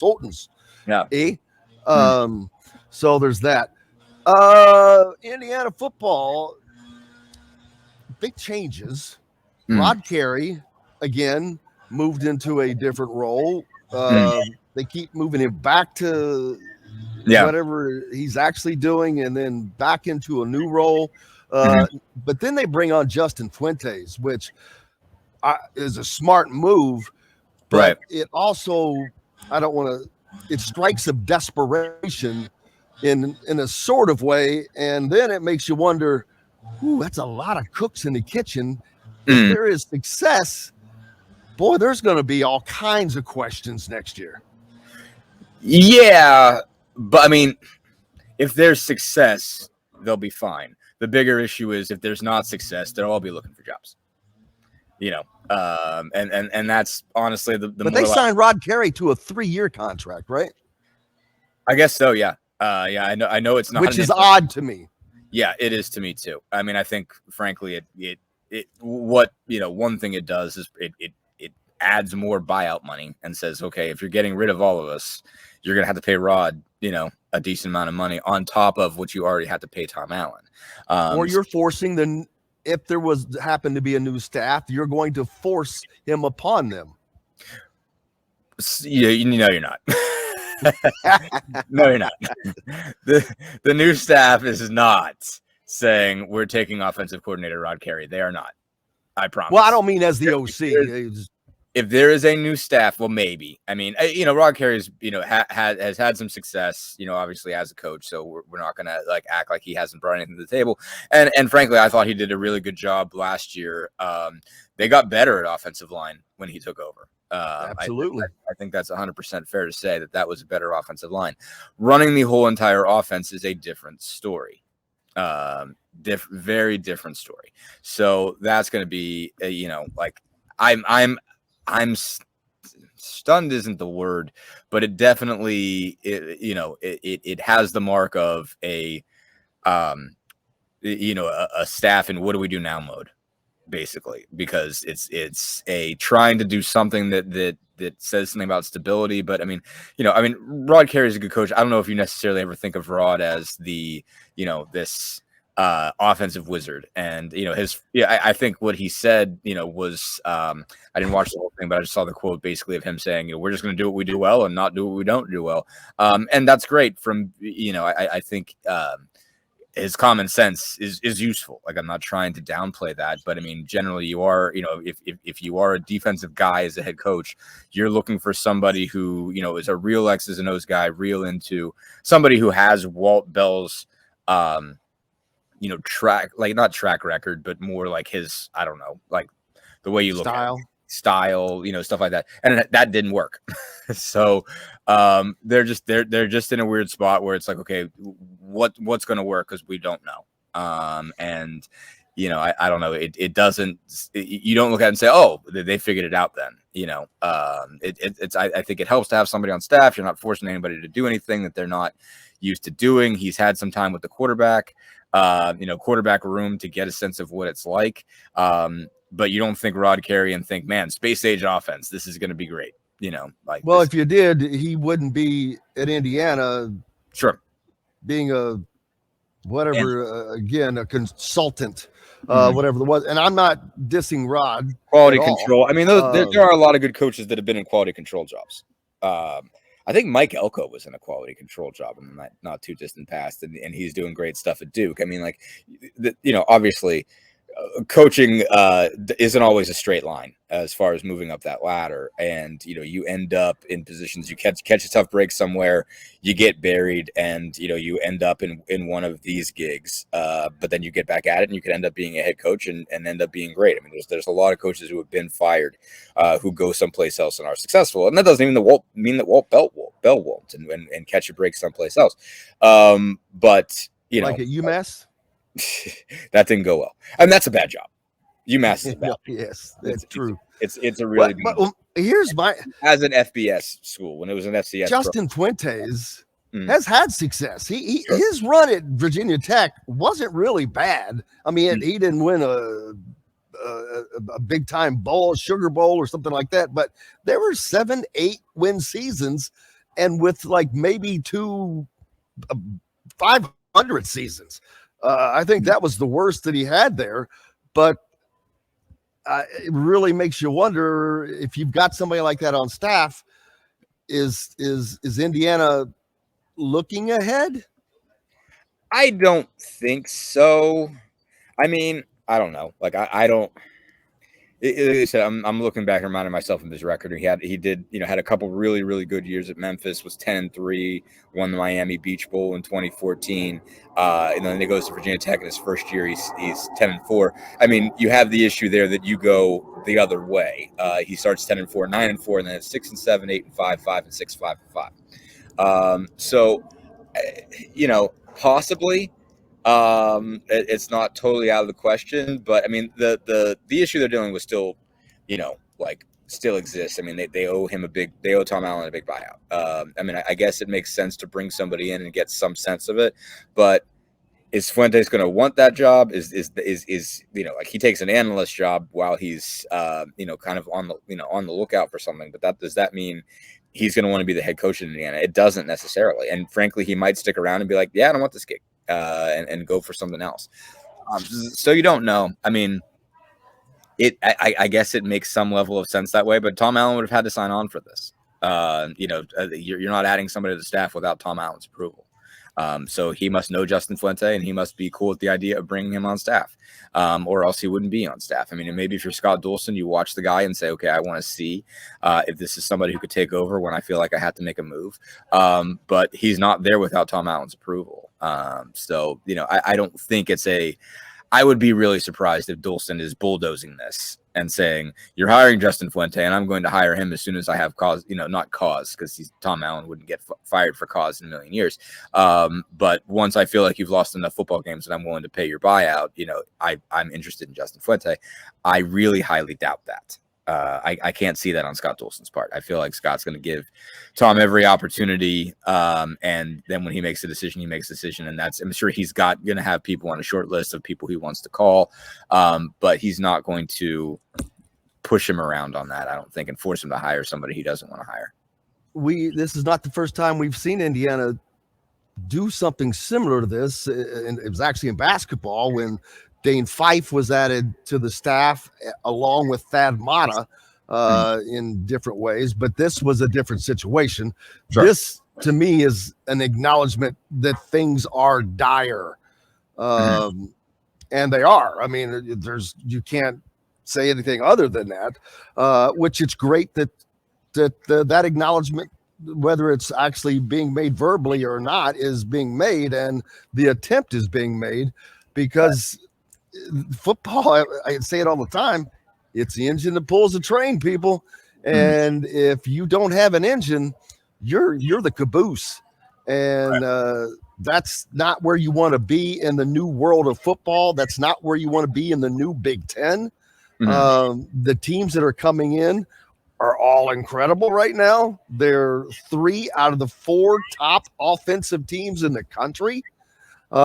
consultants. Yeah. So there's that. Indiana football, big changes. Rod Carey, again, moved into a different role. They keep moving him back to whatever he's actually doing and then back into a new role. But then they bring on Justin Fuentes, which is a smart move, but it also, I don't want to, it strikes of desperation in a sort of way. And then it makes you wonder, that's a lot of cooks in the kitchen. If there is success, boy, there's going to be all kinds of questions next year. Yeah, but I mean, if there's success, they'll be fine. The bigger issue is if there's not success, they'll all be looking for jobs. And that's honestly the. But they signed Rod Carey to a 3-year contract, right? I guess so. Yeah. I know it's not, which is odd to me. Yeah, it is to me too. I mean, I think frankly, one thing it does is it adds more buyout money and says, okay, if you're getting rid of all of us, you're going to have to pay Rod, a decent amount of money on top of what you already had to pay Tom Allen. Or you're forcing if there happened to be a new staff, you're going to force him upon them. You're not. No, you're not. The new staff is not saying we're taking offensive coordinator Rod Carey. They are not. I promise. Well, I don't mean as the OC. If there is a new staff, well, maybe. I mean, Rod Carey's, has had some success, obviously as a coach. So we're not going to act like he hasn't brought anything to the table. And frankly, I thought he did a really good job last year. They got better at offensive line when he took over. Absolutely. I think that's 100% fair to say that was a better offensive line. Running the whole entire offense is a different story. Very different story. So that's going to be, I'm stunned isn't the word, but it definitely, it has the mark of a staff in what do we do now mode, basically, because it's a trying to do something that says something about stability. But I mean, Rod Carey is a good coach. I don't know if you necessarily ever think of Rod as the, this offensive wizard, and I think what he said was I didn't watch the whole thing, but I just saw the quote basically of him saying we're just going to do what we do well and not do what we don't do well, and that's great from I think his common sense is useful. I'm not trying to downplay that, but I mean generally you are if you are a defensive guy as a head coach, you're looking for somebody who is a real X's and O's guy, real into somebody who has Walt Bell's not track record, but more like his, I don't know, like the way you look at it, style, stuff like that. And that didn't work. So they're just in a weird spot where it's like, okay, what's going to work? Cause we don't know. And I don't know. It doesn't, you don't look at it and say, oh, they figured it out then, I think it helps to have somebody on staff. You're not forcing anybody to do anything that they're not used to doing. He's had some time with the quarterback, quarterback room to get a sense of what it's like. But you don't think Rod Carey and think, man, space age offense, this is going to be great. If you did, he wouldn't be at Indiana. Sure. Being a consultant, whatever there was. And I'm not dissing Rod. Quality control. I mean, there are a lot of good coaches that have been in quality control jobs. I think Mike Elko was in a quality control job in the not too distant past, and he's doing great stuff at Duke. I mean, obviously, coaching isn't always a straight line as far as moving up that ladder, and you end up in positions, you catch a tough break somewhere, you get buried, and you end up in one of these gigs, but then you get back at it and you can end up being a head coach and end up being great. I mean, there's a lot of coaches who have been fired who go someplace else and are successful, and that doesn't even mean that Walt Bell won't and catch a break someplace else, but like at UMass. That didn't go well. I mean, that's a bad job. UMass is bad. Yes, that's true. It's a really but here's my as an FBS school when it was an FCS. Justin Fuentes has had success. His run at Virginia Tech wasn't really bad. I mean, he didn't win a big time bowl, Sugar Bowl or something like that, but there were 7-8 win seasons. and with like maybe 500 seasons. I think that was the worst that he had there, but it really makes you wonder if you've got somebody like that on staff. Is Indiana looking ahead? I don't think so. I mean, I don't know. Like I don't. Like I said, I'm looking back and reminding myself of his record. He did had a couple really really good years at Memphis. Was 10-3, won the Miami Beach Bowl in 2014, and then he goes to Virginia Tech in his first year. He's 10-4. I mean, you have the issue there that you go the other way. He starts 10-4, 9-4, and then it's 6-7, 8-5, 5-6, 5-5. So, possibly. It's not totally out of the question, but I mean the issue they're dealing with still, still exists. I mean they owe Tom Allen a big buyout. I mean I guess it makes sense to bring somebody in and get some sense of it, but is Fuentes going to want that job? Is he takes an analyst job while he's kind of on the lookout for something, but does that mean he's going to want to be the head coach in Indiana? It doesn't necessarily, and frankly he might stick around and be like, yeah, I don't want this gig. And go for something else. So you don't know. I mean, I guess it makes some level of sense that way, but Tom Allen would have had to sign on for this. You're not adding somebody to the staff without Tom Allen's approval. So he must know Justin Fuente, and he must be cool with the idea of bringing him on staff, or else he wouldn't be on staff. I mean, maybe if you're Scott Dolson, you watch the guy and say, okay, I want to see if this is somebody who could take over when I feel like I have to make a move. But he's not there without Tom Allen's approval. So I don't think I would be really surprised if Dolson is bulldozing this and saying, you're hiring Justin Fuente and I'm going to hire him as soon as I have cause, not cause, because Tom Allen wouldn't get fired for cause in a million years. But once I feel like you've lost enough football games and I'm willing to pay your buyout, I'm interested in Justin Fuente. I really highly doubt that. I can't see that on Scott Dolson's part. I feel like Scott's going to give Tom every opportunity, and then when he makes a decision, he makes a decision, and I'm sure he's going to have people on a short list of people he wants to call, but he's not going to push him around on that, I don't think, and force him to hire somebody he doesn't want to hire. This is not the first time we've seen Indiana do something similar to this, and it was actually in basketball when Dane Fife was added to the staff along with Thad Matta in different ways, but this was a different situation. Sure. This, to me, is an acknowledgement that things are dire, and they are. I mean, you can't say anything other than that. Which it's great that acknowledgement, whether it's actually being made verbally or not, is being made, and the attempt is being made, because football, I say it all the time, it's the engine that pulls the train, people. And if you don't have an engine, you're the caboose. And that's not where you want to be in the new world of football. That's not where you want to be in the new Big Ten. The teams that are coming in are all incredible right now. They're 3 out of the 4 top offensive teams in the country.